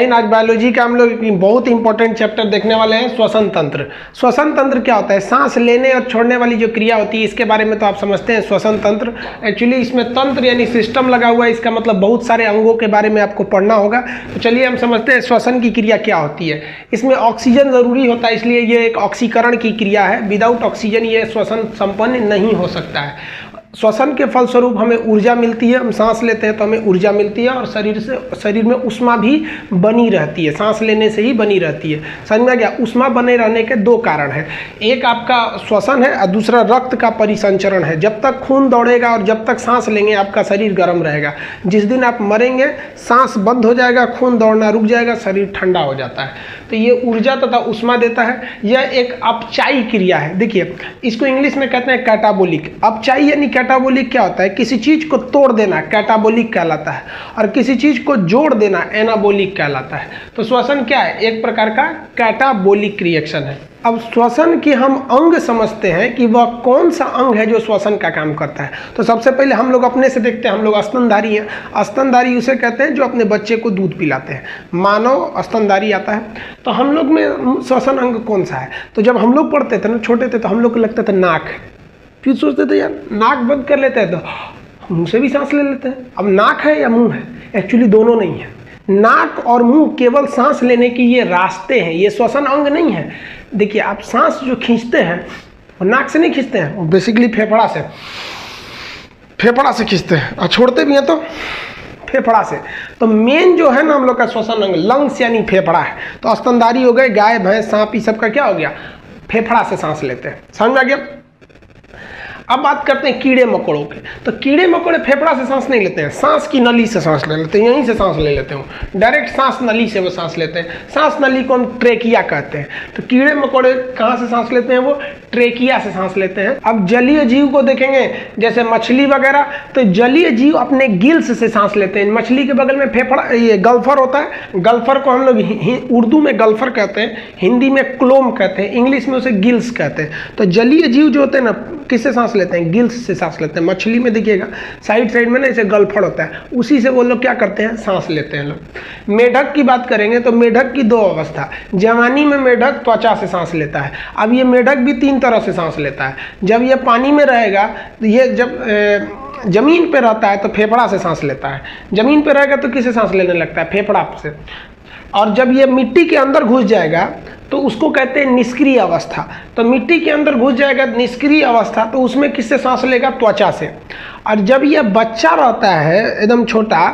आज बायोलॉजी का हम लोग एक बहुत इंपॉर्टेंट चैप्टर देखने वाले हैं, श्वसन तंत्र। श्वसन तंत्र क्या होता है? सांस लेने और छोड़ने वाली जो क्रिया होती है, इसके बारे में तो आप समझते हैं। श्वसन तंत्र एक्चुअली इसमें तंत्र यानी सिस्टम लगा हुआ है, इसका मतलब बहुत सारे अंगों के बारे में आपको पढ़ना होगा। तो चलिए हम समझते हैं श्वसन की क्रिया क्या होती है। इसमें ऑक्सीजन ज़रूरी होता है, इसलिए ये एक ऑक्सीकरण की क्रिया है। विदाउट ऑक्सीजन ये श्वसन संपन्न नहीं हो सकता है। श्वसन के फलस्वरूप हमें ऊर्जा मिलती है, हम सांस लेते हैं तो हमें ऊर्जा मिलती है और शरीर में ऊष्मा भी बनी रहती है, सांस लेने से ही बनी रहती है। समझ में आ गया? ऊष्मा बने रहने के दो कारण हैं, एक आपका श्वसन है और दूसरा रक्त का परिसंचरण है। जब तक खून दौड़ेगा और जब तक सांस लेंगे आपका शरीर गर्म रहेगा। जिस दिन आप मरेंगे सांस बंद हो जाएगा, खून दौड़ना रुक जाएगा, शरीर ठंडा हो जाता है। तो ये ऊर्जा तथा ऊष्मा देता है। यह एक अपचायी क्रिया है। देखिए इसको इंग्लिश में कहते हैं कैटाबोलिक। अपचायी यानी कैटाबोलिक क्या होता है? किसी चीज को तोड़ देना कैटाबोलिक कहलाता है और किसी चीज को जोड़ देना एनाबोलिक कहलाता है। तो श्वसन क्या है? एक प्रकार का कैटाबोलिक रिएक्शन है। अब श्वसन के हम अंग समझते हैं कि वह कौन सा अंग है जो श्वसन का काम करता है। तो सबसे पहले हम लोग अपने से देखते हैं। हम लोग स्तनधारी हैं। स्तनधारी उसे कहते हैं जो अपने बच्चे को दूध पिलाते हैं। मानव स्तनधारी आता है। तो हम लोग में श्वसन अंग कौन सा है? तो जब हम लोग पढ़ते थे ना, छोटे थे, तो हम लोग को लगता था नाक है। फिर सोचते थे यार नाक बंद कर लेते हैं तो मुँह से भी सांस ले लेते हैं। अब नाक है या मुँह है? एक्चुअली दोनों नहीं है। नाक और मुंह केवल सांस लेने की ये रास्ते हैं, ये श्वसन अंग नहीं है। देखिए आप सांस जो खींचते हैं वो नाक से नहीं खींचते हैं, वो बेसिकली फेफड़ा से खींचते हैं और छोड़ते भी हैं तो फेफड़ा से। तो मेन जो है ना हम लोग का श्वसन अंग लंग्स यानी फेफड़ा है। तो स्तनधारी हो गए, गाय भैंस सांप, ये सब का क्या हो गया? फेफड़ा से सांस लेते हैं। समझ में आ गया? अब बात करते हैं कीड़े मकोड़ों के। तो कीड़े मकोड़े फेफड़ा से सांस नहीं लेते हैं, सांस की नली से सांस ले लेते हैं, यहीं से सांस ले लेते हैं, डायरेक्ट सांस नली से वो सांस लेते हैं। सांस नली को हम ट्रेकिया कहते हैं। तो कीड़े मकोड़े कहाँ से सांस लेते हैं? वो ट्रेकिया से सांस लेते हैं। अब जलीय जीव को देखेंगे जैसे मछली वगैरह, तो जलीय जीव अपने गिल्स से सांस लेते हैं। मछली के बगल में फेफड़ा ये गल्फर होता है। गल्फर को हम लोग उर्दू में गल्फर कहते हैं, हिंदी में क्लोम कहते हैं, इंग्लिश में उसे गिल्स कहते हैं। तो जलीय जीव जो होते हैं ना किससे सांस लेते हैं? गिल्स से सांस लेते हैं। मछली में देखिएगा साइड में ना ऐसे गलफड़ होता है, उसी से वो लोग क्या करते हैं? सांस लेते हैं लोग। मेढक की बात करेंगे तो मेढक की दो अवस्था। जवानी में मेढक त्वचा से सांस लेता है। अब ये मेढक भी तीन तरह से सांस लेता है। जब ये पानी में रहेगा तो ये जब जमीन पे रहता है तो फेफड़ा से सांस लेता है। जमीन पे रहेगा तो किससे सांस लेने लगता है? फेफड़ा से। और जब ये मिट्टी के अंदर घुस जाएगा तो उसको कहते हैं निष्क्रिय अवस्था। तो मिट्टी के अंदर घुस जाएगा निष्क्रिय अवस्था, तो उसमें किससे सांस लेगा? त्वचा से। और जब ये बच्चा रहता है एकदम छोटा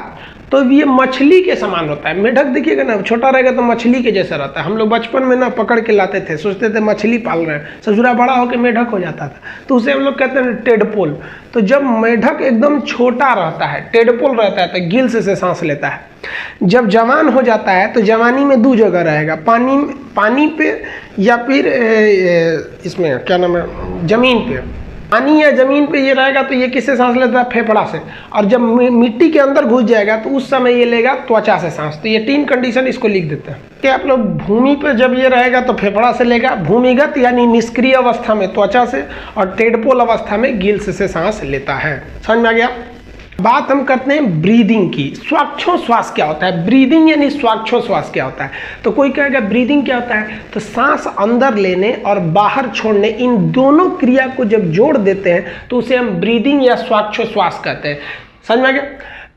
तो ये मछली के समान होता है। मेढक देखिएगा ना, छोटा रहेगा तो मछली के जैसा रहता है। हम लोग बचपन में ना पकड़ के लाते थे, सोचते थे मछली पाल रहे हैं, ससुरा बड़ा होकर मेढक हो जाता था, तो उसे हम लोग कहते हैं टेडपोल। तो जब मेढक एकदम छोटा रहता है, टेडपोल रहता है, तो गिल्स से सांस लेता है। जब जवान हो जाता है तो जवानी में दो जगह रहेगा, पानी पे या फिर इसमें क्या नाम है, जमीन पे। पानी या जमीन पे ये रहेगा तो ये किससे सांस लेता है? फेफड़ा से। और जब मिट्टी के अंदर घुस जाएगा तो उस समय ये लेगा त्वचा से सांस। तो ये तीन कंडीशन इसको लिख देते हैं कि आप लोग भूमि पे जब ये रहेगा तो फेफड़ा से लेगा, भूमिगत यानी निष्क्रिय अवस्था में त्वचा से, और टेडपोल अवस्था में गिल्स से सांस लेता है। समझ में आ गया? बात हम करते हैं ब्रीदिंग की। श्वासोच्छ्वास क्या होता है? ब्रीदिंग यानी श्वासोच्छ्वास क्या होता है? तो कोई कहेगा ब्रीदिंग क्या होता है? तो सांस अंदर लेने और बाहर छोड़ने, इन दोनों क्रिया को जब जोड़ देते हैं तो उसे हम ब्रीदिंग या श्वासोच्छ्वास कहते हैं। समझ में आ गया?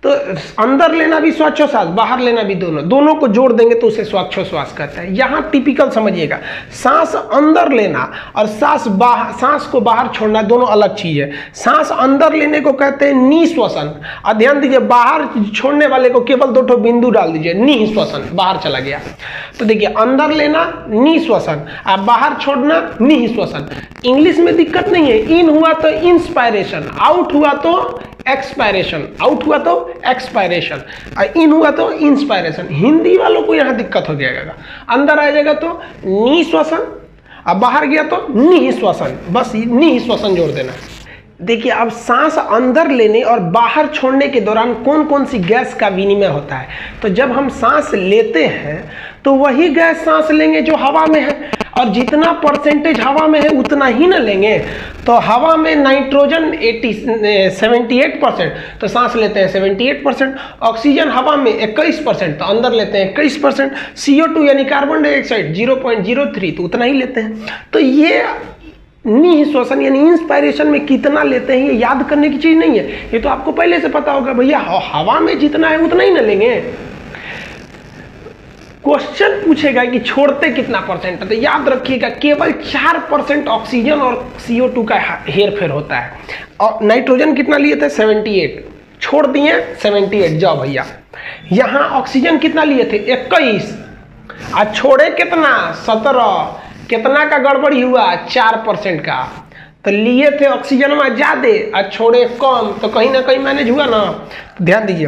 तो अंदर लेना भी श्वासोच्छ्वास, बाहर लेना भी, दोनों को जोड़ देंगे तो उसे श्वासोच्छ्वास कहते हैं। यहाँ टिपिकल समझिएगा, सांस अंदर लेना और सांस को बाहर छोड़ना दोनों अलग चीज है। सांस अंदर लेने को कहते हैं निःश्वसन। ध्यान दीजिए, बाहर छोड़ने वाले को केवल दो बिंदु डाल दीजिए, निःश्वसन, बाहर चला गया। तो देखिए अंदर लेना निःश्वसन और बाहर छोड़ना निःश्वसन। इंग्लिश में दिक्कत नहीं है, इन हुआ तो इंस्पायरेशन, आउट हुआ तो एक्सपायरेशन, आउट हुआ तो एक्सपायरेशन, इन हुआ तो इंस्पायरेशन। हिंदी वालों को यहाँ दिक्कत हो जाएगा, अंदर आ जाएगा तो निःश्वसन, अब बाहर गया तो निःश्वसन, बस निःश्वसन जोड़ देना। देखिए अब सांस अंदर लेने और बाहर छोड़ने के दौरान कौन कौन सी गैस का विनिमय होता है? तो जब हम सांस लेते हैं तो वही गैस सांस लेंगे जो हवा में है, और जितना परसेंटेज हवा में है उतना ही ना लेंगे। तो हवा में नाइट्रोजन 78%, तो सांस लेते हैं 78%। ऑक्सीजन हवा में 21%, तो अंदर लेते हैं 21%। CO2 यानी कार्बन डाइऑक्साइड 0.03, तो उतना ही लेते हैं। तो ये निःश्वसन यानी इंस्पायरेशन में कितना लेते हैं ये याद करने की चीज़ नहीं है, ये तो आपको पहले से पता होगा भैया हवा में जितना है उतना ही ना लेंगे। क्वेश्चन पूछेगा कि छोड़ते कितना परसेंट है, तो याद रखिएगा केवल 4% ऑक्सीजन और CO2 का हेर फेर होता है। और नाइट्रोजन कितना लिए थे 78, छोड़ दिए 78, जाओ भैया। यहाँ ऑक्सीजन कितना लिए थे 21 और छोड़े कितना 17, कितना का गड़बड़ी हुआ 4% का। तो लिए थे ऑक्सीजन में ज़्यादा और छोड़े कम, तो कहीं ना कहीं मैनेज हुआ ना। तो ध्यान दीजिए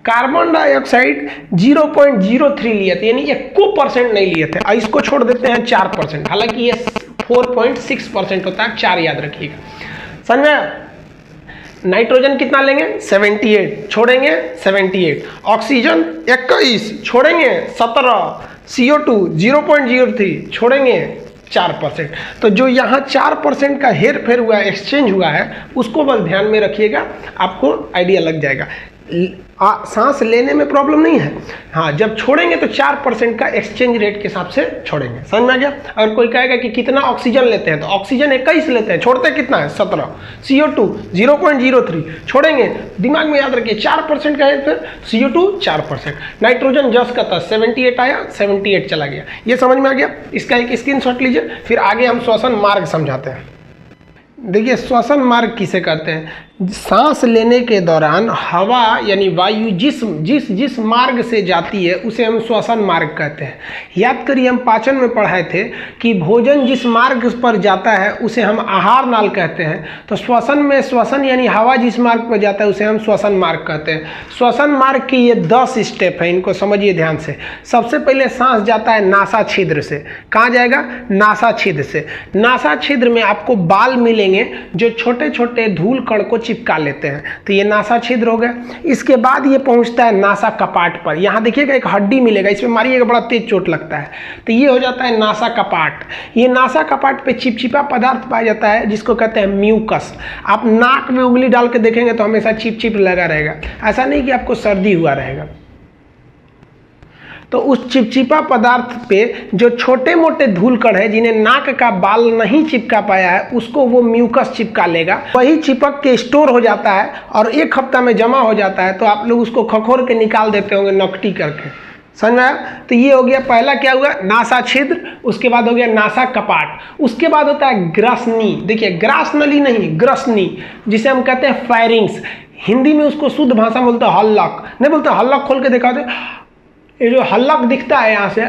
कार्बन डाइऑक्साइड 0.03 लिए थे, यानी 1% नहीं लिए थे, और इसको छोड़ देते हैं 4%, हालांकि ये 4.6% होता है, 4 याद रखिएगा। समझ में? नाइट्रोजन कितना लेंगे 78, छोड़ेंगे 78, ऑक्सीजन 21, छोड़ेंगे 17, CO2 0.03, छोड़ेंगे 4%। तो जो यहाँ 4% का हेर फेर हुआ है, एक्सचेंज हुआ है, उसको बस ध्यान में रखिएगा, आपको आइडिया लग जाएगा। सांस लेने में प्रॉब्लम नहीं है, हाँ जब छोड़ेंगे तो 4% का एक्सचेंज रेट के हिसाब से छोड़ेंगे। समझ में आ गया? अगर कोई कहेगा कि कितना ऑक्सीजन लेते हैं, तो ऑक्सीजन 21 लेते हैं, छोड़ते कितना है 17, CO2 0.03, छोड़ेंगे, दिमाग में याद रखिए 4% का है, फिर CO2 4%, नाइट्रोजन जस्ट का था 78 आया, 78 चला गया। ये समझ में आ गया? इसका एक स्क्रीनशॉट लीजिए, फिर आगे हम श्वसन मार्ग समझाते हैं। देखिए श्वसन मार्ग किसे कहते हैं? सांस लेने के दौरान हवा यानी वायु जिस मार्ग से जाती है उसे हम श्वसन मार्ग कहते हैं। याद करिए हम पाचन में पढ़ाए थे कि भोजन जिस मार्ग पर जाता है उसे हम आहार नाल कहते हैं। तो श्वसन में श्वसन यानी हवा जिस मार्ग पर जाता है उसे हम श्वसन मार्ग कहते हैं। श्वसन मार्ग की ये 10 स्टेप है, इनको समझिए ध्यान से। सबसे पहले सांस जाता है नासा छिद्र से। कहाँ जाएगा? नासा छिद्र से। नासा छिद्र में आपको बाल मिलेंगे जो छोटे छोटे धूल कण को चिपका लेते हैं, तो ये नासा छिद्र हो गया। इसके बाद ये पहुंचता है नासा कपाट पर। यहाँ देखिएगा एक हड्डी मिलेगा, इसमें मारिएगा बड़ा तेज चोट लगता है, तो ये हो जाता है नासा कपाट। ये नासा कपाट पे चिपचिपा पदार्थ पाया जाता है जिसको कहते हैं म्यूकस। आप नाक में उंगली डाल के देखेंगे तो हमेशा चिपचिप लगा रहेगा, ऐसा नहीं कि आपको सर्दी हुआ रहेगा। तो उस चिपचिपा पदार्थ पे जो छोटे मोटे धूल कण है जिन्हें नाक का बाल नहीं चिपका पाया है उसको वो म्यूकस चिपका लेगा, वही चिपक के स्टोर हो जाता है और 1 हफ्ता में जमा हो जाता है। तो आप लोग उसको खखोर के निकाल देते होंगे नकटी करके। समझ में आया? तो ये हो गया, पहला क्या हुआ नासा छिद्र, उसके बाद हो गया नासा कपाट, उसके बाद होता है ग्रसनी। देखिए ग्रास नली नहीं, ग्रसनी, जिसे हम कहते हैं फेरिंग्स। हिंदी में उसको शुद्ध भाषा में बोलते हैं हल्लक, नहीं बोलते हल्लक खोल के दिखा दे, ये जो हल्लक दिखता है यहाँ से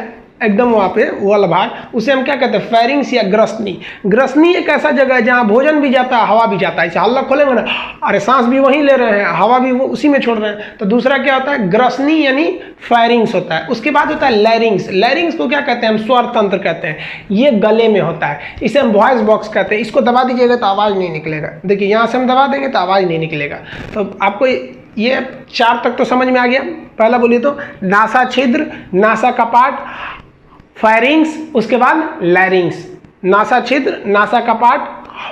एकदम वहाँ पे वो वाला भाग, उसे हम क्या कहते हैं फेरिंग्स या ग्रसनी। ग्रसनी एक ऐसा जगह है जहाँ भोजन भी जाता है, हवा भी जाता है। इसे हल्लक खोलेंगे ना, अरे सांस भी वहीं ले रहे हैं, हवा भी वो उसी में छोड़ रहे हैं। तो दूसरा क्या होता है ग्रसनी यानी फेरिंग्स होता है। उसके बाद होता है लैरिंग्स। लैरिंग्स को क्या कहते हैं हम? स्वर तंत्र कहते हैं। ये गले में होता है, इसे हम वॉइस बॉक्स कहते हैं। इसको दबा दीजिएगा तो आवाज़ नहीं निकलेगा। देखिए यहाँ से हम दबा देंगे तो आवाज़ नहीं निकलेगा। तो आपको ये 4 तक तो समझ में आ गया। पहला बोलिए तो नासा छिद्र, नासा कपाट, फेरिंग्स, उसके बाद लैरिंग्स। नासा छिद्र, नासा कपाट,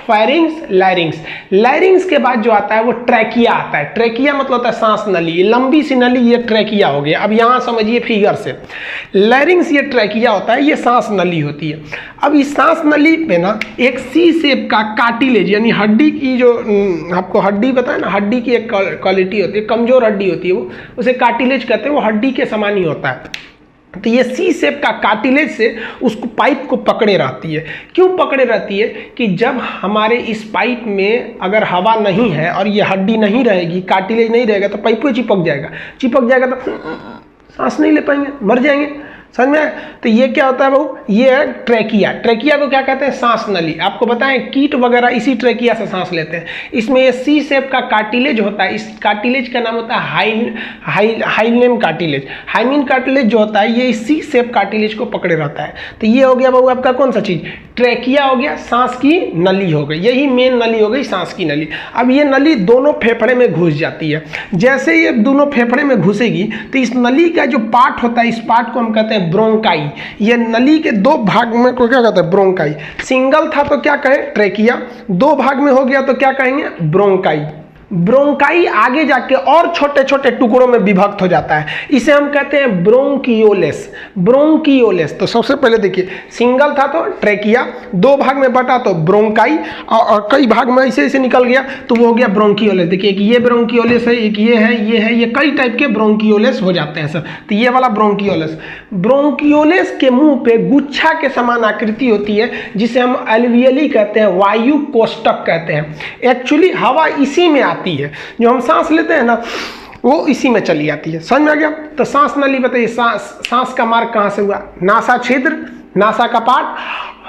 फेरिंग्स, लैरिंग्स। लैरिंग्स के बाद जो आता है वो ट्रैकिया आता है। ट्रैकिया मतलब होता है सांस नली, ये लंबी सी नली, ये ट्रैकिया हो गया। अब यहाँ समझिए फिगर से, लैरिंग्स ये ट्रैकिया होता है, ये सांस नली होती है। अब इस सांस नली पे ना एक सी शेप का कार्टिलेज यानी हड्डी की, जो आपको हड्डी पता है ना, हड्डी की एक क्वालिटी होती है, कमजोर हड्डी होती है, वो उसे कार्टिलेज कहते हैं, वो हड्डी के समान ही होता है। तो ये सी शेप का कार्टिलेज से उसको पाइप को पकड़े रहती है। क्यों पकड़े रहती है? कि जब हमारे इस पाइप में अगर हवा नहीं है और ये हड्डी नहीं रहेगी, कार्टिलेज नहीं रहेगा, तो पाइप को चिपक जाएगा। चिपक जाएगा तो सांस नहीं ले पाएंगे, मर जाएंगे। समझ में? तो ये क्या होता है बहू? ये है ट्रैकिया। ट्रैकिया को क्या कहते हैं? सांस नली। आपको बताएं कीट वगैरह इसी ट्रैकिया से सांस लेते हैं। इसमें ये सी शेप का कार्टिलेज होता है, इस कार्टिलेज का नाम होता है हाइलेम कार्टिलेज। हाइमिन कार्टिलेज जो होता है ये सी शेप कार्टिलेज को पकड़े रहता है। तो ये हो गया बहू आपका कौन सा चीज? ट्रैकिया हो गया, सांस की नली हो गई, यही मेन नली हो गई सांस की नली। अब ये नली दोनों फेफड़े में घुस जाती है। जैसे ये दोनों फेफड़े में घुसेगी तो इस नली का जो पार्ट होता है, इस पार्ट को हम कहते हैं हैं ब्रोंकाई। ये नली के दो भाग में को क्या कहते हैं, ब्रोंकाई। सिंगल था तो क्या कहे, ट्रेकिया, दो भाग में हो गया तो क्या कहेंगे, ब्रोंकाई। ब्रोंकाई आगे जाके और छोटे छोटे टुकड़ों में विभक्त हो जाता है, इसे हम कहते हैं ब्रोंकियोलेस। ब्रोंकियोलेस। तो सबसे पहले देखिए, सिंगल था तो ट्रेकिया, दो भाग में बटा तो ब्रोंकाई, और कई भाग में ऐसे ऐसे निकल गया तो वो हो गया ब्रोंकियोलेस। देखिए एक ये ब्रोंकियोलेस है, एक ये है, ये कई टाइप के ब्रोंकियोलेस हो जाते हैं सर। तो ये वाला ब्रोंकियोलेस। ब्रोंकियोलेस के मुंह पे गुच्छा के समान आकृति होती है, जिसे हम एल्वियली कहते हैं, वायु कोष्टक कहते हैं। एक्चुअली हवा इसी में आती है, जो हम सांस लेते हैं ना वो इसी में चली आती है। समझ में आ गया। तो सांस नली बताइए, सांस का मार्ग कहां से हुआ, नासा छिद्र, नासा कपाट,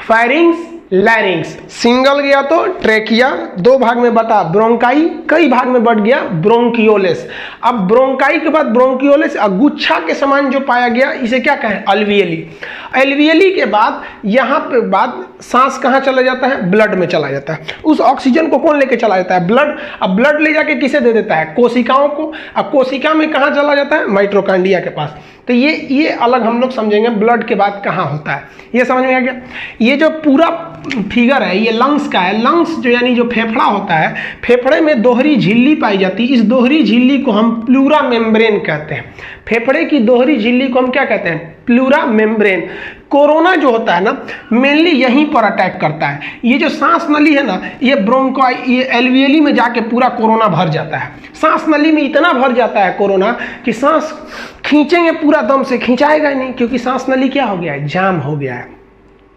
फेरिंग्स, लैरिंग्स। सिंगल गया तो ट्रेकिया, दो भाग में बटा ब्रोंकाई, कई भाग में बट गया ब्रोंकियोलेस। अब ब्रोंकाई के बाद ब्रोंकियोलेस, गुच्छा के समान जो पाया गया इसे क्या कहें, अल्वियली। एल्वियली के बाद यहाँ पे बाद सांस कहाँ चला जाता है, ब्लड में चला जाता है। उस ऑक्सीजन को कौन लेके चला जाता है, ब्लड। अब ब्लड ले जाके किसे दे देता है, कोशिकाओं को। अब कोशिका में कहाँ चला जाता है, माइटोकॉन्ड्रिया के पास। तो ये अलग हम लोग समझेंगे, ब्लड के बाद कहाँ होता है, ये समझ में आ गया। ये जो पूरा फिगर है ये लंग्स का है। लंग्स जो यानी जो फेफड़ा होता है, फेफड़े में दोहरी झिल्ली पाई जाती है। इस दोहरी झिल्ली को हम प्लूरा मेम्ब्रेन कहते हैं। फेफड़े की दोहरी झिल्ली को हम क्या कहते हैं, प्लूरा मेम्ब्रेन। कोरोना जो होता है ना, मेनली यहीं पर अटैक करता है। ये जो सांस नली है ना, ये ब्रोंकाई, ये एल्वियली में जाके पूरा कोरोना भर जाता है। सांस नली में इतना भर जाता है कोरोना कि सांस खींचेंगे पूरा दम से खींचाएगा ही नहीं, क्योंकि सांस नली क्या हो गया है, जाम हो गया है।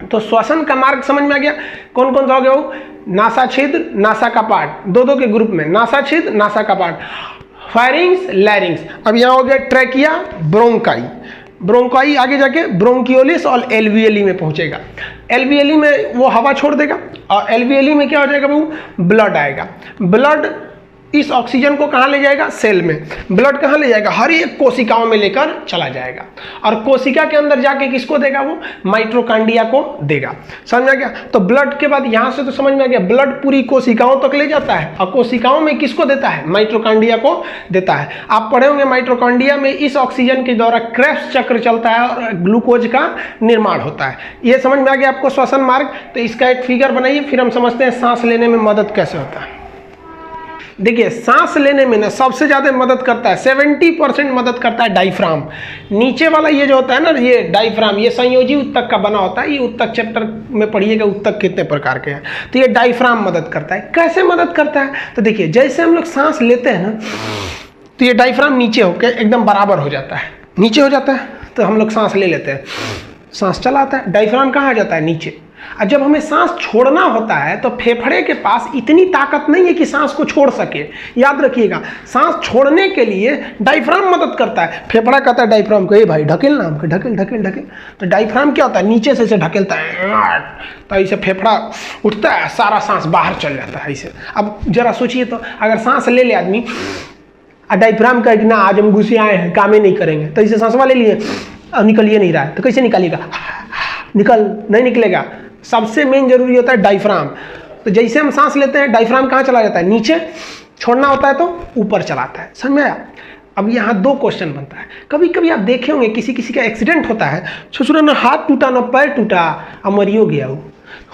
तो श्वसन का मार्ग समझ में आ गया, कौन कौन सा हो गया वो, नासा छिद्र, नासा कपाट, दो दो के ग्रुप में, नासा छिद्र, नासा कपाट, फेरिंग्स, लैरिंग्स। अब यहाँ हो गया ट्रेकिया, ब्रोंकाई। ब्रोंकाई आगे जाके ब्रोंकियोलिस और एल्वियली में पहुंचेगा। एल्वियली में वो हवा छोड़ देगा और एल्वियली में क्या हो जाएगा, वो ब्लड आएगा। ब्लड इस ऑक्सीजन को कहाँ ले जाएगा, सेल में। ब्लड कहाँ ले जाएगा, हर एक कोशिकाओं में लेकर चला जाएगा, और कोशिका के अंदर जाके किसको देगा, वो माइटोकॉन्ड्रिया को देगा। समझ में आ गया। तो ब्लड के बाद यहाँ से तो समझ में आ गया, ब्लड पूरी कोशिकाओं तक ले जाता है, और कोशिकाओं में किसको देता है, माइटोकॉन्ड्रिया को देता है। आप पढ़े होंगे माइटोकॉन्ड्रिया में इस ऑक्सीजन के द्वारा क्रेब्स चक्र चलता है और ग्लूकोज का निर्माण होता है। ये समझ में आ गया आपको श्वसन मार्ग। तो इसका एक फिगर बनाइए, फिर हम समझते हैं सांस लेने में मदद कैसे होता है। देखिए सांस लेने में ना सबसे ज़्यादा मदद करता है, 70% मदद करता है डायफ्राम। नीचे वाला ये जो होता है ना, ये डायफ्राम, ये संयोजी उत्तक का बना होता है। ये उत्तक चैप्टर में पढ़िएगा, उत्तक कितने प्रकार के हैं। तो ये डायफ्राम मदद करता है। कैसे मदद करता है, तो देखिए जैसे हम लोग सांस लेते हैं ना, तो ये डायफ्राम नीचे होकर एकदम बराबर हो जाता है, नीचे हो जाता है, तो हम लोग सांस ले लेते हैं, सांस चला आता है। डायफ्राम कहाँ आ जाता है, नीचे। और जब हमें सांस छोड़ना होता है तो फेफड़े के पास इतनी ताकत नहीं है कि सांस को छोड़ सके। याद रखिएगा, सांस छोड़ने के लिए डायफ्राम मदद करता है। फेफड़ा कहता है डायफ्राम को, ए भाई ढकेल ना, ढकेल ढकेल ढकेल। तो डायफ्राम क्या होता है, नीचे से इसे ढकेलता है, तो ऐसे फेफड़ा उठता है, सारा सांस बाहर चल जाता है ऐसे। अब जरा सोचिए तो, अगर सांस ले ले आदमी और डायफ्राम कहे कि ना आज हम घुसे आए हैं, काम ही नहीं करेंगे, तो इसे सांसवा ले लिए और निकलिए नहीं रहा है, तो कैसे निकालिएगा, निकल नहीं निकलेगा। सबसे मेन जरूरी होता है डायफ्राम। तो जैसे हम सांस लेते हैं, डायफ्राम कहाँ चला जाता है, नीचे। छोड़ना होता है तो ऊपर चलाता है। समझ में आया। अब यहाँ दो क्वेश्चन बनता है। कभी कभी आप देखे होंगे किसी किसी का एक्सीडेंट होता है, ससुरा ना हाथ टूटा ना पैर टूटा, अब मरियो गया। वो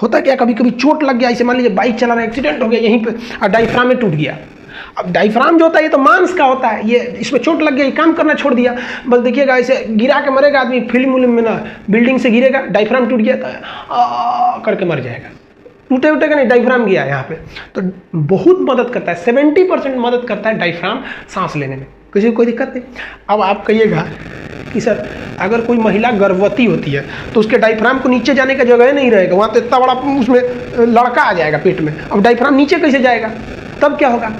होता क्या, कभी कभी चोट लग गया, ऐसे मान लीजिए बाइक चला रहा है, एक्सीडेंट हो गया यहीं पे और डायफ्राम में टूट गया। अब डायफ्राम जो होता है ये तो मांस का होता है, ये इसमें चोट लग गया, ये काम करना छोड़ दिया। बस देखिएगा ऐसे गिरा के मरेगा आदमी, फिल्म में ना, बिल्डिंग से गिरेगा, डायफ्राम टूट गया तो करके मर जाएगा। टूटे उठेगा नहीं, डायफ्राम गया यहाँ पे। तो बहुत मदद करता है, 70% मदद करता है डायफ्राम सांस लेने में। किसी को कोई दिक्कत नहीं। अब आप कहिएगा कि सर अगर कोई महिला गर्भवती होती है तो उसके डायफ्राम को नीचे जाने का जगह नहीं रहेगा, वहाँ तो इतना बड़ा उसमें लड़का आ जाएगा पेट में, अब डायफ्राम नीचे कैसे जाएगा, तब क्या होगा।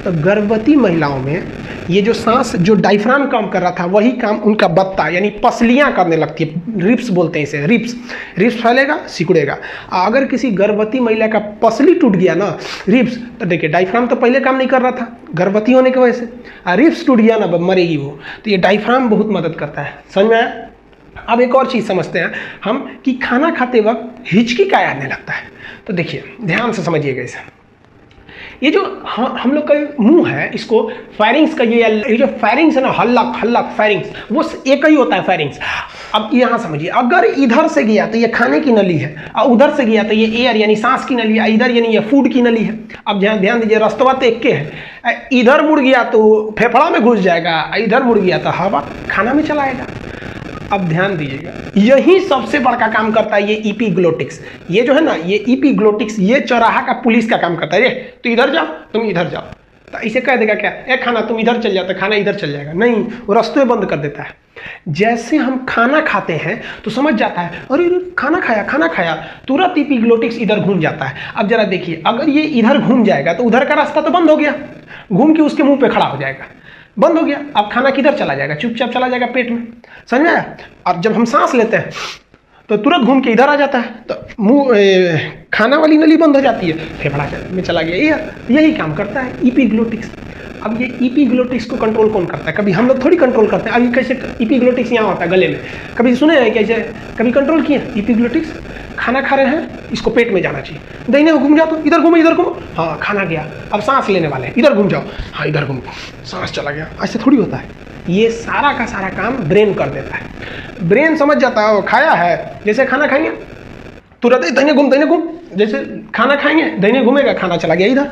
तो गर्भवती महिलाओं में ये जो सांस, जो डायफ्राम काम कर रहा था, वही काम उनका बत्ता यानी पसलियाँ करने लगती है। रिप्स बोलते हैं इसे, रिप्स फैलेगा, सिकुड़ेगा। अगर किसी गर्भवती महिला का पसली टूट गया ना, रिप्स, तो देखिए डायफ्राम तो पहले काम नहीं कर रहा था गर्भवती होने की वजह से, रिप्स टूट गया ना, मरेगी वो। तो ये डायफ्राम बहुत मदद करता है। समझ में आया। अब एक और चीज़ समझते हैं हम कि खाना खाते वक्त हिचकी का आने लगता है। तो देखिए ध्यान से समझिएगा इसे। ये जो हम लोग का मुंह है, इसको फेरिंग्स का ये जो फेरिंग्स है ना, हल्लक हल्लक फेरिंग्स, वो एक ही होता है फेरिंग्स। अब यहाँ समझिए, अगर इधर से गया तो ये खाने की नली है, और उधर से गया तो ये एयर यानी सांस की नली है, इधर यानी ये फूड की नली है। अब ध्यान दीजिए, रास्तवा तो एक के है, इधर मुड़ गया तो फेफड़ा में घुस जाएगा, इधर मुड़ गया तो हवा खाना में चलाएगा। अब ध्यान दीजिएगा, यही सबसे बड़का काम करता है ये इपीग्लोटिक्स। ये जो है ना, ये इपीग्लोटिक्स, ये चौराहा का पुलिस का काम करता है। तो इधर जाओ, तुम इधर जाओ, तो ऐसे कह देगा क्या, ए खाना तुम इधर चल जाओ, तो खाना इधर चल जाएगा? नहीं, वो रास्ते बंद कर देता है। जैसे हम खाना खाते हैं तो समझ जाता है, अरे खाना खाया, तुरंत इपीग्लोटिक्स इधर घूम जाता है। अब जरा देखिए, अगर ये इधर घूम जाएगा तो उधर का रास्ता तो बंद हो गया, घूम के उसके मुंह पे खड़ा हो जाएगा, बंद हो गया। अब खाना किधर चला जाएगा? चुपचाप चला जाएगा पेट में, समझ में आया? और जब हम सांस लेते हैं तो तुरंत घूम के इधर आ जाता है, तो मुंह खाना वाली नली बंद हो जाती है, फेफड़ा में चला गया। यही काम करता है इपीग्लोटिक्स। अब ये इपीग्लोटिक्स को कंट्रोल कौन करता है? कभी हम लोग थोड़ी कंट्रोल करते हैं। अभी कैसे इपीग्लोटिक्स यहाँ होता है गले में, कभी सुने हैं कैसे? कभी कंट्रोल किए इपीग्लोटिक्स? खाना खा रहे हैं, इसको पेट में जाना चाहिए, दाहिने घूम जाओ, तो इधर घूमो, हाँ खाना गया। अब सांस लेने वाले हैं, इधर घूम जाओ, हाँ इधर घूमो, सांस चला गया। ऐसे थोड़ी होता है। ये सारा का सारा काम ब्रेन कर देता है। ब्रेन समझ जाता है, वो खाया है, जैसे खाना खाएंगे तुरंत ही दाहिने घूम, जैसे खाना खाएंगे दाहिने घूमेगा, खाना चला गया इधर।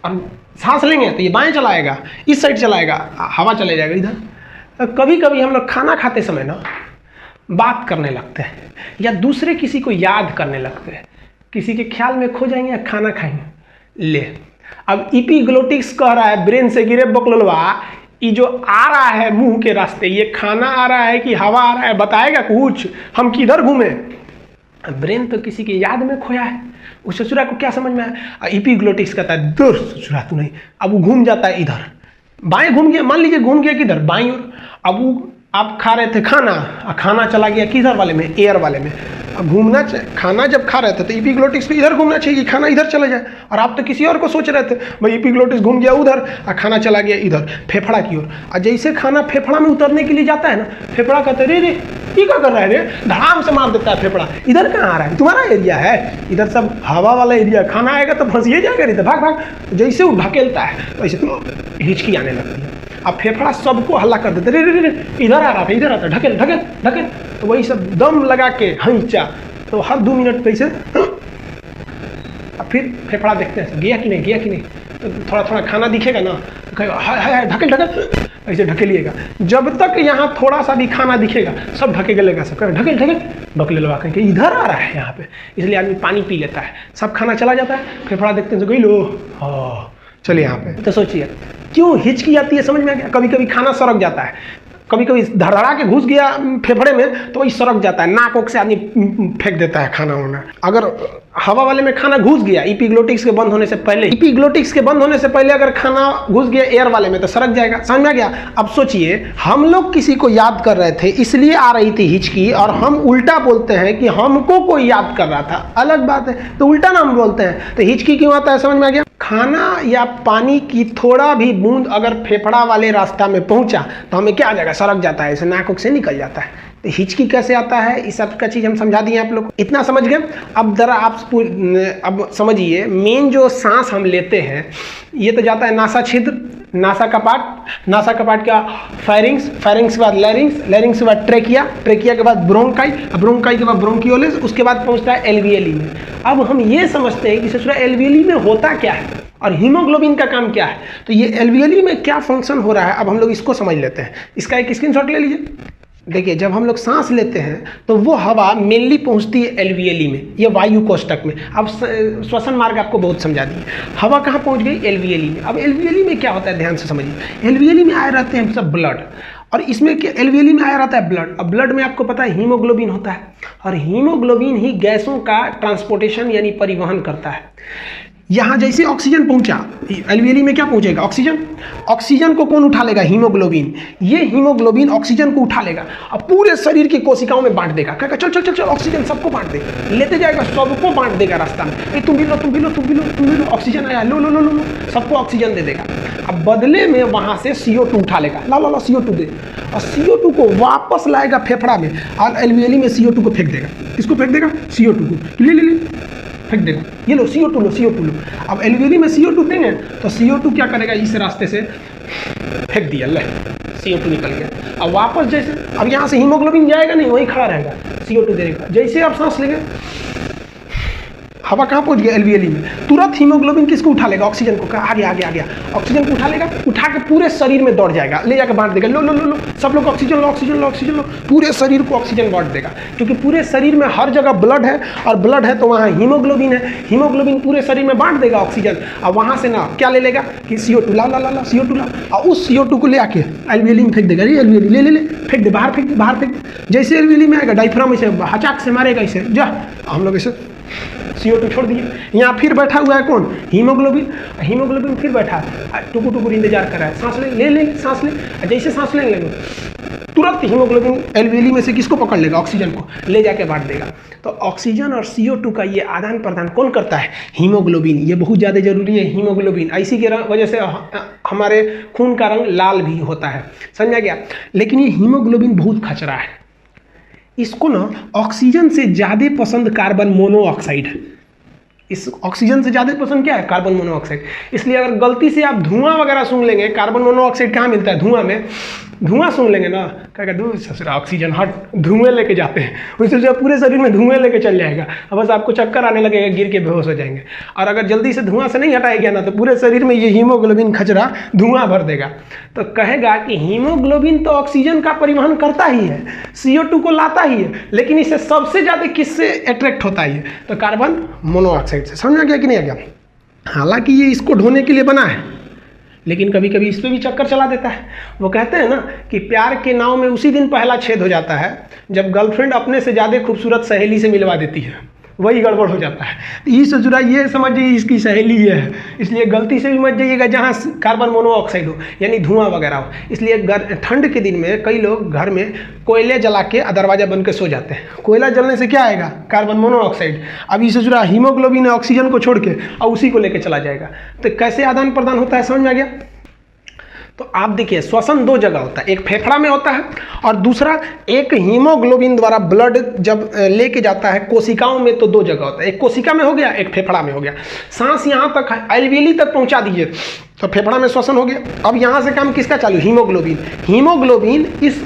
अब सांस लेंगे तो ये बाएं चलाएगा, इस साइड चलाएगा, हवा चले जाएगा इधर। तो कभी कभी हम लोग खाना खाते समय ना बात करने लगते हैं, या दूसरे किसी को याद करने लगते हैं, किसी के ख्याल में खो जाएंगे या खाना खाएंगे। ले, अब इपीग्लोटिक्स कह रहा है ब्रेन से, गिरे बकलोलवा, ये जो आ रहा है मुंह के रास्ते, ये खाना आ रहा है कि हवा आ रहा है, बताएगा कुछ? हम किधर घूमे? ब्रेन तो किसी की याद में खोया है, उस ससुरा को क्या समझ में आया? इपीग्लोटिक्स कहता है दूर ससुरा तू नहीं। अब वो घूम जाता है इधर, बाएं घूम गया, मान लीजिए घूम गया किधर, बाईं ओर। अब वो आप खा रहे थे खाना, खाना चला गया किधर वाले में, एयर वाले में। अब घूमना, खाना जब खा रहे थे तो इपीग्लोटिक्स को इधर घूमना चाहिए, खाना इधर चला जाए, और आप तो किसी और को सोच रहे थे, भाई इपीग्लोटिक्स घूम गया उधर और खाना चला गया इधर फेफड़ा की ओर। और जैसे खाना फेफड़ा में उतरने के लिए जाता है ना, फेफड़ा कहते रे ये क्या कर रहा है रे, धड़ाम से मार देता है फेफड़ा, इधर कहाँ आ रहा है, तुम्हारा एरिया है, इधर सब हवा वाला एरिया, खाना आएगा तो फंसिए जाएगा, नहीं तो भाग। जैसे वो ढकेलता है वैसे तो हिचकी आने लगती है। अब फेफड़ा सबको हल्ला कर देते, रे इधर आ रहा था, इधर आता, ढकेल। तो वही सब दम लगा के हंचा, तो हर 2 मिनट पे से अब फिर फेफड़ा देखते हैं गया कि नहीं, तो थोड़ा खाना दिखेगा ना, हाय ढकेल, ऐसे ढकेलिएगा। जब तक यहाँ थोड़ा सा भी खाना दिखेगा सब ढकेलेगा, सब ढकेल बकलेलवा कहीं इधर आ रहा है यहाँ पे, इसलिए आदमी पानी पी लेता है, सब खाना चला जाता है, फेफड़ा देखते हैं गई लो, हाँ चलिए यहाँ पे। तो सोचिए क्यों हिचकी आती है, समझ में आ गया? कभी कभी खाना सड़क जाता है, कभी धड़धड़ा के घुस गया फेफड़े में तो वही सड़क जाता है, नाक ओक से आदमी फेंक देता है खाना वाना। अगर हवा वाले में खाना घुस गया इपीग्लोटिक्स के बंद होने से पहले, अगर खाना घुस गया एयर वाले में तो सड़क जाएगा, समझ में आ गया? अब सोचिए, हम लोग किसी को याद कर रहे थे इसलिए आ रही थी हिचकी, और हम उल्टा बोलते हैं कि हमको कोई याद कर रहा था, अलग बात है, तो उल्टा ना हम बोलते हैं, तो हिचकी क्यों आता है, समझ में आ गया? खाना या पानी की थोड़ा भी बूंद अगर फेफड़ा वाले रास्ता में पहुंचा तो हमें क्या आ जाएगा, सड़क जाता है, ऐसे नाक से निकल जाता है। तो हिचकी कैसे आता है, इस सब का चीज़ हम समझा दिए आप लोग, इतना समझ गए। अब जरा आप अब समझिए, मेन जो सांस हम लेते हैं ये तो जाता है नासा छिद्र, नासा कपाट का फेरिंग्स के बाद लैरिंग्स के बाद ट्रेकिया के बाद ब्रोंकाई के बाद ब्रोंकियोलिस, उसके बाद पहुंचता है एल्वियली में। अब हम ये समझते हैं कि ससुरा एल्वियली में होता क्या है और हीमोग्लोबिन का काम क्या है, तो ये एल्वियली में क्या फंक्शन हो रहा है, अब हम लोग इसको समझ लेते हैं। इसका एक स्क्रीनशॉट ले लीजिए। देखिए, जब हम लोग सांस लेते हैं तो वो हवा मेनली पहुंचती है एल्वियली में, ये वायु कोष्ठक में। अब श्वसन मार्ग आपको बहुत समझा दिए, हवा कहाँ पहुंच गई, एल्वियली में। अब एल्वियली में क्या होता है, ध्यान से समझिए। एल्वियली में आए रहते हैं सब ब्लड, और इसमें क्या, एल्वियली में आया रहता है ब्लड। अब ब्लड में आपको पता है हीमोग्लोबिन होता है, और हीमोग्लोबिन ही गैसों का ट्रांसपोर्टेशन यानी परिवहन करता है। यहाँ जैसे ऑक्सीजन पहुंचा, एल्वियली में क्या पहुंचेगा, ऑक्सीजन को कौन उठा लेगा, हीमोग्लोबिन। ये हीमोग्लोबिन ऑक्सीजन को उठा लेगा और पूरे शरीर की कोशिकाओं में बांट देगा, कहेगा चल चल चल चल ऑक्सीजन सबको बांट देगा, लेते जाएगा, सबको बांट देगा रास्ता में, तुम भी लो, ऑक्सीजन आया, लो, सबको ऑक्सीजन दे देगा। अब बदले में वहां से CO2 उठा लेगा, ला CO2 दे, और CO2 को वापस लाएगा फेफड़ा में, और एल्वियली में CO2 को फेंक देगा। किसको फेंक देगा, CO2 को, ले फेंक देगा, ये लो CO2 लो, CO2 लो। अब एल्वियोली में CO2 देंगे तो CO2 क्या करेगा, इस रास्ते से फेंक दिया, ले CO2 निकल गया। अब वापस जैसे, अब यहाँ से हीमोग्लोबिन जाएगा नहीं, वहीं खड़ा रहेगा, CO2 देगा। जैसे आप सांस लेंगे, हवा कहाँ पहुँच गया, एल्वियोली में, तुरंत हीमोग्लोबिन किसको उठा लेगा, ऑक्सीजन को, आ गया आ गया आ गया, ऑक्सीजन को उठा लेगा, उठा के पूरे शरीर में दौड़ जाएगा, ले जाकर बांट देगा, लो लो लो लो सब लोग ऑक्सीजन लो, ऑक्सीजन लो, ऑक्सीजन लो, पूरे शरीर को ऑक्सीजन बांट देगा। क्योंकि पूरे शरीर में हर जगह ब्लड है, और ब्लड है तो वहाँ हीमोग्लोबिन है, हीमोग्लोबिन पूरे शरीर में बांट देगा ऑक्सीजन। और वहाँ से ना क्या ले लेगा कि CO2 ला ला ला ला, CO2 ला, और उस CO2 को ले आके एल्वियोली में फेंक देगा, एल्वियोली ले ले ले फेंक दे, बाहर फेंक दे, बाहर फेंक दे। जैसे एल्वियोली में आएगा, डायफ्राम इसे हचाक से मारेगा, इसे जा, हम लोग इसे CO2 छोड़ दिए। यहाँ फिर बैठा हुआ है कौन, हीमोग्लोबिन, हीमोग्लोबिन फिर बैठा है, टुकुर टुकुर इंतजार कर रहा है, सांस ले ले सांस ले, जैसे सांस लेने लगे तुरंत हीमोग्लोबिन एल्वियोली में से किसको पकड़ लेगा, ऑक्सीजन को ले जाके बांट देगा। तो ऑक्सीजन और CO2 का ये आदान प्रदान कौन करता है, हीमोग्लोबिन। ये बहुत ज़्यादा जरूरी है हीमोग्लोबिन, इसी के वजह से हमारे खून का रंग लाल भी होता है, समझा गया। लेकिन ये हीमोग्लोबिन बहुत खचरा है, इसको ना ऑक्सीजन से ज़्यादा पसंद कार्बन मोनोऑक्साइड है। इस ऑक्सीजन से ज़्यादा पसंद क्या है, कार्बन मोनोऑक्साइड। इसलिए अगर गलती से आप धुआं वगैरह सूंघ लेंगे, कार्बन मोनोऑक्साइड कहाँ मिलता है, धुआं में, धुआं सूंघ लेंगे ना, क्या कहते हैं ससुरा ऑक्सीजन हट, धुएं लेके जाते हैं, उससे जो पूरे शरीर में धुएं लेके चल जाएगा, अब बस आपको चक्कर आने लगेगा, गिर के बेहोश हो जाएंगे। और अगर जल्दी से धुआं से नहीं हटाया गया ना, तो पूरे शरीर में ये हीमोग्लोबिन खचरा धुआं भर देगा। तो कहेगा कि हीमोग्लोबिन तो ऑक्सीजन का परिवहन करता ही है, CO2 को लाता ही है, लेकिन इसे सबसे ज़्यादा किससे अट्रैक्ट होता है, तो कार्बन मोनोऑक्साइड से। समझ आ गया कि नहीं आ गया। हालांकि ये इसको ढोने के लिए बना है, लेकिन कभी कभी इस पर भी चक्कर चला देता है। वो कहते हैं ना कि प्यार के नाव में उसी दिन पहला छेद हो जाता है जब गर्लफ्रेंड अपने से ज़्यादा खूबसूरत सहेली से मिलवा देती है, वही गड़बड़ हो जाता है। तो ये ससुरा ये समझ जाइए इसकी सहेली है, इसलिए गलती से भी मत जाइएगा जहाँ कार्बन मोनोऑक्साइड हो, यानी धुआं वगैरह हो। इसलिए ठंड के दिन में कई लोग घर में कोयले जला के दरवाजा बंद के सो जाते हैं। कोयला जलने से क्या आएगा, कार्बन मोनोऑक्साइड। अब ये ससुरा हीमोग्लोबिन ऑक्सीजन को छोड़ के और उसी को लेकर चला जाएगा। तो कैसे आदान प्रदान होता है, समझ में आ गया। तो आप देखिए श्वसन दो जगह होता है, एक फेफड़ा में होता है और दूसरा एक हीमोग्लोबिन द्वारा ब्लड जब लेके जाता है कोशिकाओं में, तो दो जगह होता है, एक कोशिका में हो गया, एक फेफड़ा में हो गया। सांस यहाँ तक एल्वियोली तक पहुँचा दीजिए तो फेफड़ा में श्वसन हो गया। अब यहाँ से काम किसका चालू, हीमोग्लोबिन। हीमोग्लोबिन इस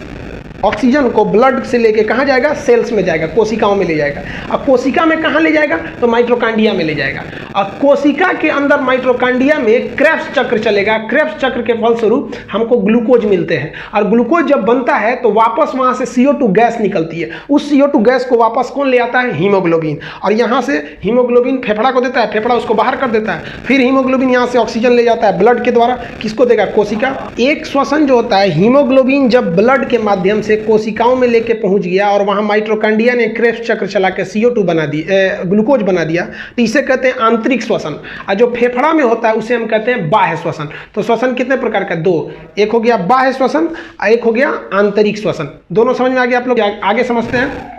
ऑक्सीजन को ब्लड से लेके कहाँ जाएगा, सेल्स में जाएगा, कोशिकाओं में ले जाएगा। अब कोशिका में कहाँ ले जाएगा, तो माइटोकांड्रिया में ले जाएगा। और कोशिका के अंदर माइटोकांड्रिया में क्रेब्स चक्र चलेगा। क्रेब्स चक्र के फलस्वरूप हमको ग्लूकोज मिलते हैं, और ग्लूकोज जब बनता है तो वापस वहाँ से CO2 गैस निकलती है। उस CO2 गैस को वापस कौन ले आता है, हीमोग्लोबिन। और यहाँ से हीमोग्लोबिन फेफड़ा को देता है, फेफड़ा उसको बाहर कर देता है, फिर हीमोग्लोबिन यहाँ से ऑक्सीजन ले जाता है ब्लड के द्वारा, किसको देगा, कोशिका। एक श्वसन जो होता है, हीमोग्लोबिन जब ब्लड के माध्यम से कोशिकाओं में लेके पहुंच गया और वहां माइटोकांड्रिया ने क्रेब्स चक्र चला के CO2 बना दिया, ग्लूकोज बना दिया, तो इसे कहते हैं आंतरिक श्वसन। और जो फेफड़ा में होता है उसे हम कहते हैं बाह्य श्वसन। तो श्वसन कितने प्रकार का, दो, एक हो गया बाह्य श्वसन और एक हो गया आंतरिक श्वसन। दोनों समझ में आ गया, आप लोग आगे समझते हैं।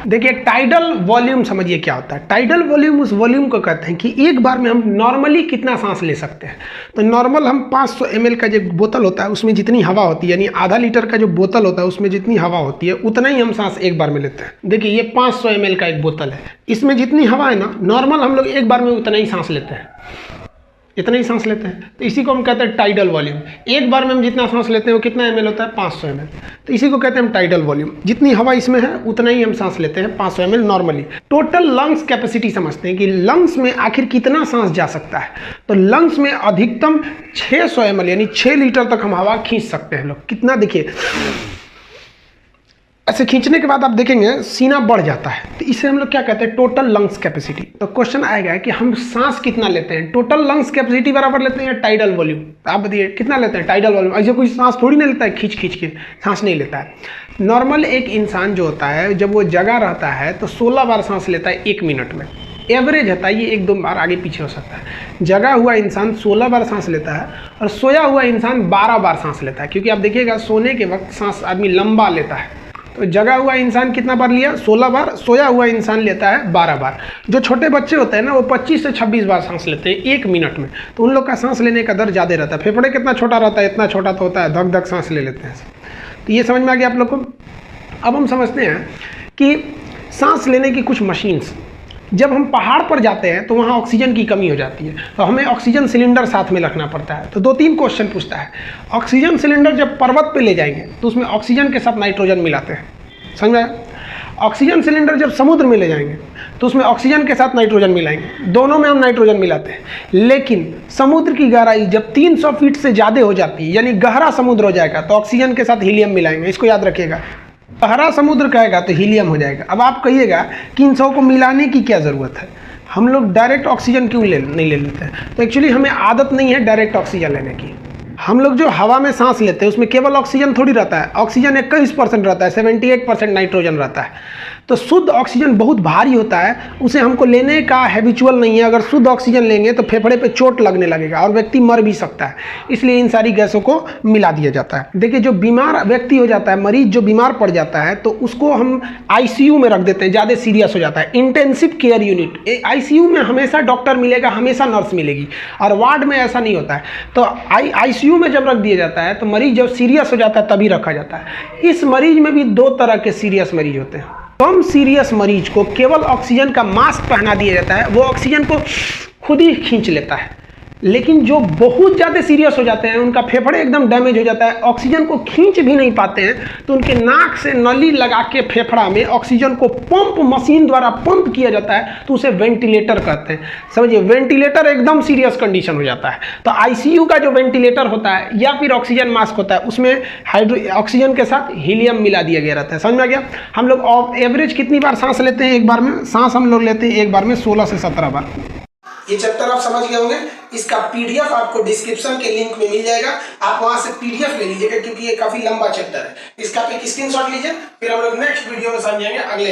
देखिए टाइडल वॉल्यूम समझिए क्या होता है। टाइडल वॉल्यूम उस वॉल्यूम को कहते हैं कि एक बार में हम नॉर्मली कितना सांस ले सकते हैं। तो नॉर्मल हम 500 ml का जो बोतल होता है उसमें जितनी हवा होती है, यानी आधा लीटर का जो बोतल होता है उसमें जितनी हवा होती है उतना ही हम सांस एक बार में लेते हैं। देखिए ये 500 ml का एक बोतल है, इसमें जितनी हवा है ना, नॉर्मल हम लोग एक बार में उतना ही सांस लेते हैं, इतना ही सांस लेते हैं। तो इसी को हम कहते हैं टाइडल वॉल्यूम। एक बार में हम जितना सांस लेते हैं वो कितना ml होता है, 500 ml। तो इसी को कहते हैं हम टाइडल वॉल्यूम। जितनी हवा इसमें है उतना ही हम सांस लेते हैं, 500 ml normally. Total lungs capacity समझते हैं कि लंग्स में आखिर कितना सांस जा सकता है। तो लंग्स में अधिकतम 600 ml यानी 6 लीटर तक हम हवा खींच सकते हैं लोग। कितना, देखिए ऐसे खींचने के बाद आप देखेंगे सीना बढ़ जाता है, तो इसे हम लोग क्या कहते हैं, टोटल लंग्स कैपेसिटी। तो क्वेश्चन आएगा कि हम सांस कितना लेते हैं, टोटल लंग्स कैपेसिटी बराबर लेते हैं टाइडल वॉल्यूम। तो आप बताइए कितना लेते हैं टाइडल वॉल्यूम। ऐसे कोई सांस थोड़ी नहीं लेता है, खींच खींच के सांस नहीं लेता है। नॉर्मल एक इंसान जो होता है जब वो जगा रहता है तो 16 बार सांस लेता है 1 मिनट में। एवरेज होता है, ये 1-2 बार आगे पीछे हो सकता है। जगा हुआ इंसान 16 बार सांस लेता है और सोया हुआ इंसान 12 बार सांस लेता है। क्योंकि आप देखिएगा सोने के वक्त सांस आदमी लंबा लेता है। तो जगा हुआ इंसान कितना बार लिया, 16 बार। सोया हुआ इंसान लेता है 12 बार। जो छोटे बच्चे होते हैं ना वो 25 से 26 बार सांस लेते हैं 1 मिनट में। तो उन लोग का सांस लेने का दर ज़्यादा रहता है। फेफड़े कितना छोटा रहता है, इतना छोटा तो होता है, धक धक सांस ले लेते हैं। तो ये समझ में आ गया आप लोग को। अब हम समझते हैं कि सांस लेने की कुछ मशीन्स, जब हम पहाड़ पर जाते हैं तो वहाँ ऑक्सीजन की कमी हो जाती है, तो हमें ऑक्सीजन सिलेंडर साथ में रखना पड़ता है। तो 2-3 क्वेश्चन पूछता है। ऑक्सीजन सिलेंडर जब पर्वत पे ले जाएंगे तो उसमें ऑक्सीजन के साथ नाइट्रोजन मिलाते हैं, समझ में आया? ऑक्सीजन सिलेंडर जब समुद्र में ले जाएंगे तो उसमें ऑक्सीजन के साथ नाइट्रोजन मिलाएंगे, दोनों में हम नाइट्रोजन मिलाते हैं। लेकिन समुद्र की गहराई जब 300 फीट से ज़्यादा हो जाती है, यानी गहरा समुद्र हो जाएगा, तो ऑक्सीजन के साथ हीलियम मिलाएंगे। इसको याद रखिएगा, गहरा समुद्र कहेगा तो हीलियम हो जाएगा। अब आप कहिएगा कि इन सबको मिलाने की क्या ज़रूरत है, हम लोग डायरेक्ट ऑक्सीजन क्यों नहीं ले लेते हैं? तो एक्चुअली हमें आदत नहीं है डायरेक्ट ऑक्सीजन लेने की। हम लोग जो हवा में सांस लेते हैं उसमें केवल ऑक्सीजन थोड़ी रहता है, ऑक्सीजन 21% रहता है, 78% नाइट्रोजन रहता है। तो शुद्ध ऑक्सीजन बहुत भारी होता है, उसे हमको लेने का हैबिचुअल नहीं है। अगर शुद्ध ऑक्सीजन लेंगे तो फेफड़े पे चोट लगने लगेगा और व्यक्ति मर भी सकता है, इसलिए इन सारी गैसों को मिला दिया जाता है। देखिए, जो बीमार व्यक्ति हो जाता है, मरीज जो बीमार पड़ जाता है, तो उसको हम आईसीयू में रख देते हैं, ज़्यादा सीरियस हो जाता है, इंटेंसिव केयर यूनिट। आईसीयू में हमेशा डॉक्टर मिलेगा, हमेशा नर्स मिलेगी, और वार्ड में ऐसा नहीं होता है। तो आईसीयू में जब रख दिया जाता है तो मरीज जब सीरियस हो जाता है तभी रखा जाता है। इस मरीज में भी 2 तरह के सीरियस मरीज होते हैं। कम सीरियस मरीज को केवल ऑक्सीजन का मास्क पहना दिया जाता है, वो ऑक्सीजन को खुद ही खींच लेता है। लेकिन जो बहुत ज़्यादा सीरियस हो जाते हैं, उनका फेफड़े एकदम डैमेज हो जाता है, ऑक्सीजन को खींच भी नहीं पाते हैं, तो उनके नाक से नली लगा के फेफड़ा में ऑक्सीजन को पंप मशीन द्वारा पंप किया जाता है, तो उसे वेंटिलेटर कहते हैं। समझिए, वेंटिलेटर एकदम सीरियस कंडीशन हो जाता है। तो आईसीयू का जो वेंटिलेटर होता है या फिर ऑक्सीजन मास्क होता है, उसमें ऑक्सीजन के साथ हीलियम मिला दिया गया रहता है। समझ में आ गया? हम लोग एवरेज कितनी बार सांस लेते हैं? एक बार में सांस हम लोग लेते हैं एक बार में 16 से 17 बार। ये चैप्टर आप समझ गए होंगे। इसका पीडीएफ आपको डिस्क्रिप्शन के लिंक में मिल जाएगा, आप वहां से पीडीएफ ले लीजिएगा, क्योंकि ये काफी लंबा चैप्टर है। इसका पे स्क्रीनशॉट लीजिए, फिर हम लोग नेक्स्ट वीडियो में समझेंगे अगले